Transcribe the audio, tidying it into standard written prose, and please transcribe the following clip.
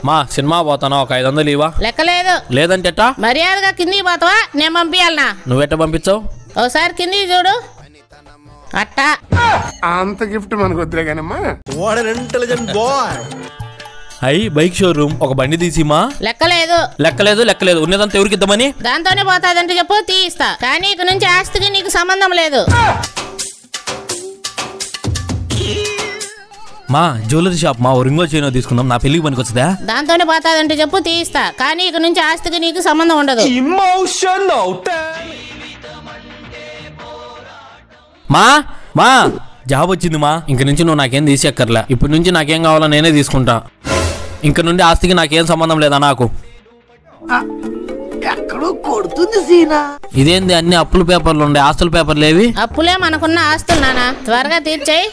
మా సినిమా పోతానా ఒక 500 ఇవా? లెక్కలేదు. లేదంటే మర్యాదగా కిందికి పోతావా నేను పంపించాలనా? నువ్వెట్ట పంపించావు? ఒకసారి కిందికి చూడు. అట్టా అంత గిఫ్ట్ మనకు వద్దులే కానమ్మా. అయ్యి బైక్ షోరూమ్ ఒక బండి తీసిమా? లెక్కలేదు. లెక్కలేదు లెక్కలేదు ఉన్నదంతా ఎవరికి ఇద్దామని? దాంతోనే పోతాదంటే చెప్పు తీయిస్తా, కానీ ఇక నుంచి ఆస్తికి నీకు సంబంధం లేదు. మా జ్యువెలరీ షాప్ మా రింగో చైన్ తీసుకుందాం, నా పెళ్లికి పనికి వస్తుందా? దాంతోనే పోతాదంటే చెప్పు తీయిస్తా, కానీ ఇక నుంచి ఆస్తికి నీకు సంబంధం ఉండదు. మా మా జాబ్ వచ్చింది మా. ఇంక నుంచి నువ్వు నాకేం తీసేక్కర్లే. ఇప్పటి నుంచి నాకేం కావాలో నేనే తీసుకుంటా. ఇంక నుండి ఆస్తికి నాకేం సంబంధం లేదా నాకు. ఎక్కడో కొడుతుంది సీనా. ఇదేంది అన్ని అప్పుల పేపర్లు ఉండే, ఆస్తుల పేపర్లు ఏవి? అప్పులే మనకున్న ఆస్తులు నానా, త్వరగా తీర్చేయి.